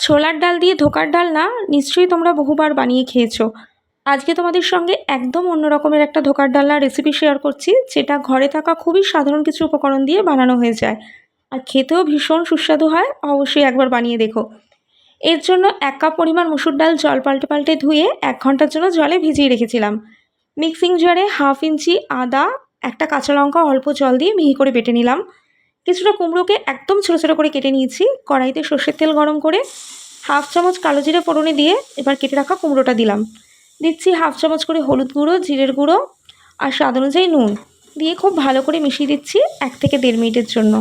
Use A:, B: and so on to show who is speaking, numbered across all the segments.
A: ছোলার ডাল দিয়ে ধোকার ডালনা নিশ্চয়ই তোমরা বহুবার বানিয়ে খেয়েছো। আজকে তোমাদের সঙ্গে একদম অন্য রকমের একটা ধোকার ডালনা রেসিপি শেয়ার করছি, যেটা ঘরে থাকা খুবই সাধারণ কিছু উপকরণ দিয়ে বানানো হয়ে যায় আর খেতেও ভীষণ সুস্বাদু হয়। অবশ্যই একবার বানিয়ে দেখো। এর জন্য 1 কাপ পরিমাণ মুসুর ডাল জল পাল্টে পাল্টে ধুয়ে 1 ঘন্টার জন্য জলে ভিজিয়ে রেখেছিলাম। মিক্সিং জারে 1/2 ইঞ্চি আদা, একটা কাঁচা লঙ্কা অল্প জল দিয়ে মিহি করে বেটে নিলাম। কিছুটা কুমড়োকে একদম ছোটো ছোটো করে কেটে নিয়েছি। কড়াইতে সর্ষের তেল গরম করে 1/2 চামচ কালো জিরে ফোড়নে দিয়ে এবার কেটে রাখা কুমড়োটা দিলাম। দিচ্ছি 1/2 চামচ করে হলুদ গুঁড়ো, জিরের গুঁড়ো আর স্বাদ অনুযায়ী নুন দিয়ে খুব ভালো করে মিশিয়ে দিচ্ছি 1 থেকে 1.5 মিনিটের জন্য।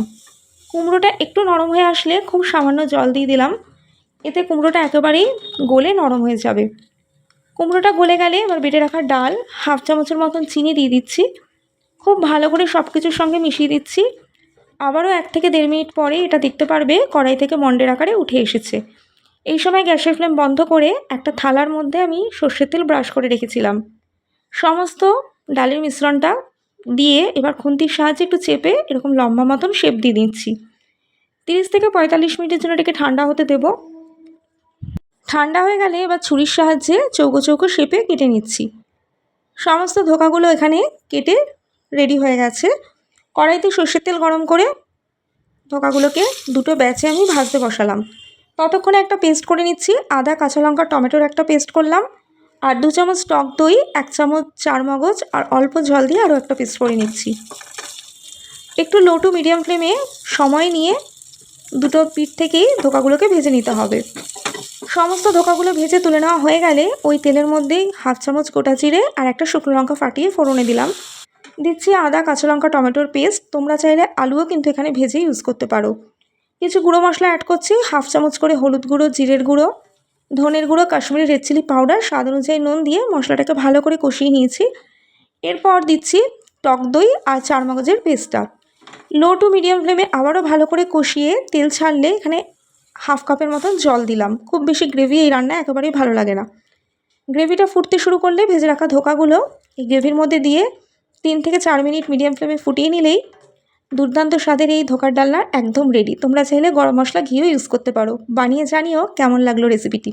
A: কুমড়োটা একটু নরম হয়ে আসলে খুব সামান্য জল দিয়ে দিলাম। এতে কুমড়োটা একেবারেই গলে নরম হয়ে যাবে। কুমড়োটা গলে গেলে এবার বেটে রাখা ডাল 1/2 চামচের মতন চিনি দিয়ে দিচ্ছি। খুব ভালো করে সব কিছুর সঙ্গে মিশিয়ে দিচ্ছি। আবারও 1 থেকে 1.5 মিনিট পরে এটা দেখতে পারবে কড়াই থেকে মন্ডের আকারে উঠে এসেছে। এই সময় গ্যাসের ফ্লেম বন্ধ করে একটা থালার মধ্যে আমি সর্ষের তেল ব্রাশ করে রেখেছিলাম। সমস্ত ডালের মিশ্রণটা দিয়ে এবার খুন্তির সাহায্যে একটু চেপে এরকম লম্বা মতন শেপ দিয়ে দিচ্ছি। 30 থেকে 45 মিনিটের জন্য এটাকে ঠান্ডা হতে দেব। ঠান্ডা হয়ে গেলে এবার ছুরির সাহায্যে চৌকো চৌকো শেপে কেটে নিচ্ছি। সমস্ত ধোকাগুলো এখানে কেটে রেডি হয়ে গেছে। কড়াইতে সর্ষের তেল গরম করে ধোকাগুলোকে দুটো ব্যাচে আমি ভাজতে বসালাম। ততক্ষণে একটা পেস্ট করে নিচ্ছি। আদা, কাঁচা লঙ্কা, টমেটোর একটা পেস্ট করলাম আর 2 চামচ টক দই, 1 চামচ চারমগজ আর অল্প জল দিয়ে আরও একটা পেস্ট করে নিচ্ছি। একটু লো টু মিডিয়াম ফ্লেমে সময় নিয়ে দুটো পিঠ থেকেই ধোকাগুলোকে ভেজে নিতে হবে। সমস্ত ধোকাগুলো ভেজে তুলে নেওয়া হয়ে গেলে ওই তেলের মধ্যেই 1/2 চামচ গোটা জিরে আর একটা শুকনো লঙ্কা ফাটিয়ে ফোড়নে দিলাম। দিচ্ছি আদা, কাঁচা লঙ্কা, টমেটোর পেস্ট। তোমরা চাইলে আলুও কিন্তু এখানে ভেজে ইউজ করতে পারো। কিছু গুঁড়ো মশলা অ্যাড করছি। 1/2 চামচ করে হলুদ গুঁড়ো, জিরের গুঁড়ো, ধনের গুঁড়ো, কাশ্মীরি রেড চিলি পাউডার, স্বাদ অনুযায়ী নুন দিয়ে মশলাটাকে ভালো করে কষিয়ে নিয়েছি। এরপর দিচ্ছি টক দই আর চারমগজের পেস্টটা। লো টু মিডিয়াম ফ্লেমে আবারও ভালো করে কষিয়ে তেল ছাড়লে এখানে 1/2 কাপের মতন জল দিলাম। খুব বেশি গ্রেভি এই রান্না একেবারেই ভালো লাগে না। গ্রেভিটা ফুটতে শুরু করলে ভেজে রাখা ধোকাগুলো এই গ্রেভির মধ্যে দিয়ে 3 থেকে 4 মিনিট মিডিয়াম ফ্লেমে ফুটিয়ে নিলেই দুর্দান্ত স্বাদের এই ধোকার ডালনা একদম রেডি। তোমরা চাইলে গরম মশলা, ঘিও ইউজ করতে পারো। বানিয়ে জানিও কেমন লাগলো রেসিপিটি।